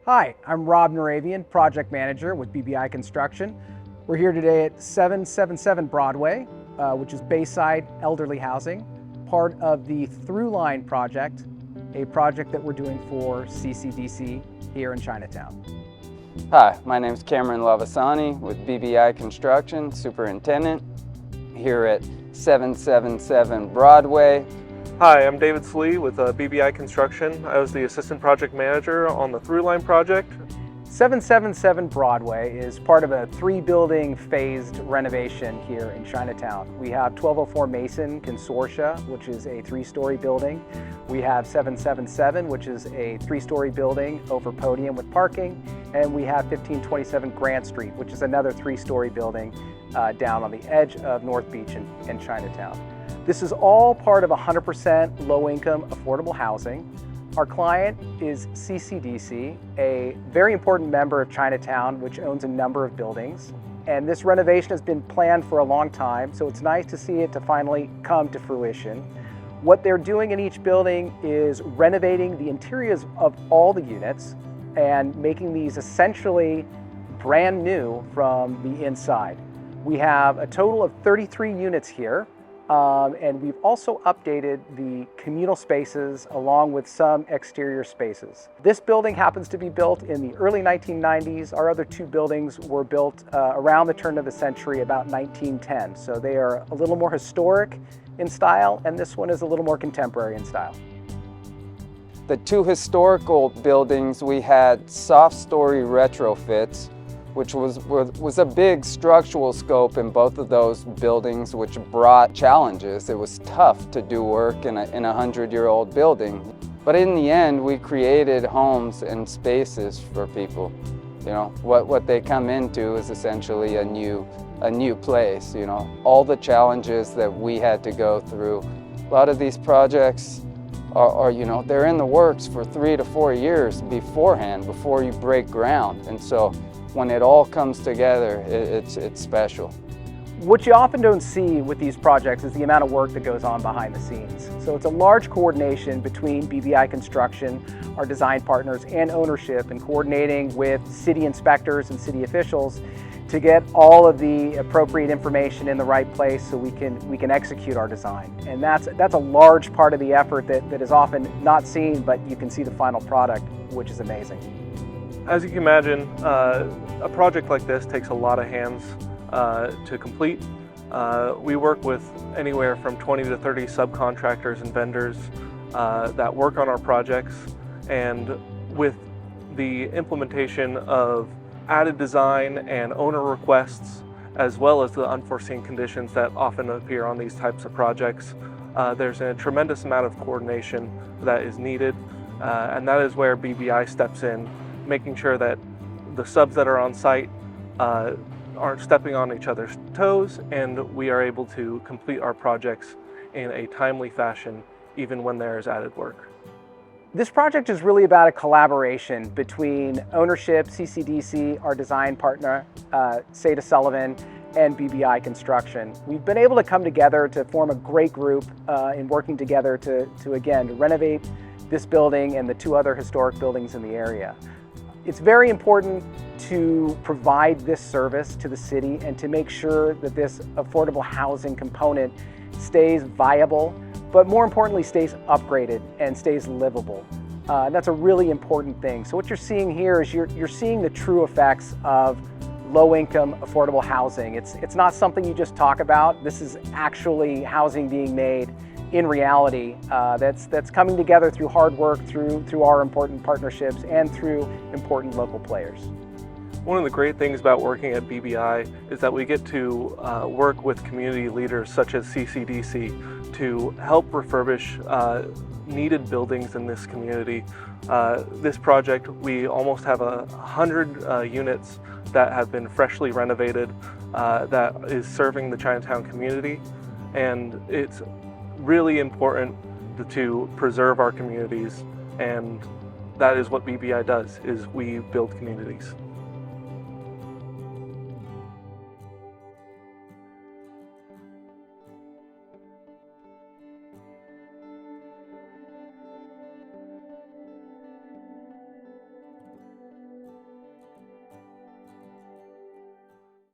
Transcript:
Hi, I'm Rob Naravian, Project Manager with BBI Construction. We're here today at 777 Broadway, which is Bayside Elderly Housing, part of the Throughline project, a project that we're doing for CCDC here in Chinatown. Hi, my name is Cameron Lavasani with BBI Construction, Superintendent, here at 777 Broadway. Hi, I'm David Slee with BBI Construction. I was the Assistant Project Manager on the Throughline project. 777 Broadway is part of a 3-building phased renovation here in Chinatown. We have 1204 Mason Consortia, which is a 3-story building. We have 777, which is a 3-story building over podium with parking. And we have 1527 Grant Street, which is another 3-story building down on the edge of North Beach in Chinatown. This is all part of 100% low-income affordable housing. Our client is CCDC, a very important member of Chinatown, which owns a number of buildings. And this renovation has been planned for a long time, so it's nice to see it to finally come to fruition. What they're doing in each building is renovating the interiors of all the units and making these essentially brand new from the inside. We have a total of 33 units here. And we've also updated the communal spaces along with some exterior spaces. This building happens to be built in the early 1990s. Our other 2 buildings were built around the turn of the century, about 1910. So they are a little more historic in style, and this one is a little more contemporary in style. The 2 historical buildings, we had soft story retrofits, which was a big structural scope in both of those buildings, which brought challenges. It was tough to do work in a 100-year-old building. But in the end, we created homes and spaces for people. You know, what they come into is essentially a new place, you know. All the challenges that we had to go through. A lot of these projects are you know, they're in the works for 3 to 4 years beforehand, before you break ground. And so when it all comes together, it's special. What you often don't see with these projects is the amount of work that goes on behind the scenes. So it's a large coordination between BBI Construction, our design partners, and ownership, and coordinating with city inspectors and city officials to get all of the appropriate information in the right place so we can execute our design. And that's a large part of the effort that is often not seen, but you can see the final product, which is amazing. As you can imagine, a project like this takes a lot of hands to complete. We work with anywhere from 20 to 30 subcontractors and vendors that work on our projects, and with the implementation of added design and owner requests, as well as the unforeseen conditions that often appear on these types of projects, there's a tremendous amount of coordination that is needed, and that is where BBI steps in, making sure that the subs that are on site aren't stepping on each other's toes, and we are able to complete our projects in a timely fashion, even when there is added work. This project is really about a collaboration between ownership, CCDC, our design partner, Seda Sullivan, and BBI Construction. We've been able to come together to form a great group in working together to renovate this building and the 2 other historic buildings in the area. It's very important to provide this service to the city and to make sure that this affordable housing component stays viable, but more importantly stays upgraded and stays livable. And that's a really important thing. So what you're seeing here is you're seeing the true effects of low-income affordable housing. It's not something you just talk about. This is actually housing being made in reality, that's coming together through hard work, through our important partnerships, and through important local players. One of the great things about working at BBI is that we get to work with community leaders such as CCDC to help refurbish needed buildings in this community. This project, we almost have 100 units that have been freshly renovated that is serving the Chinatown community, and it's really important to preserve our communities, and that is what BBI does, is we build communities.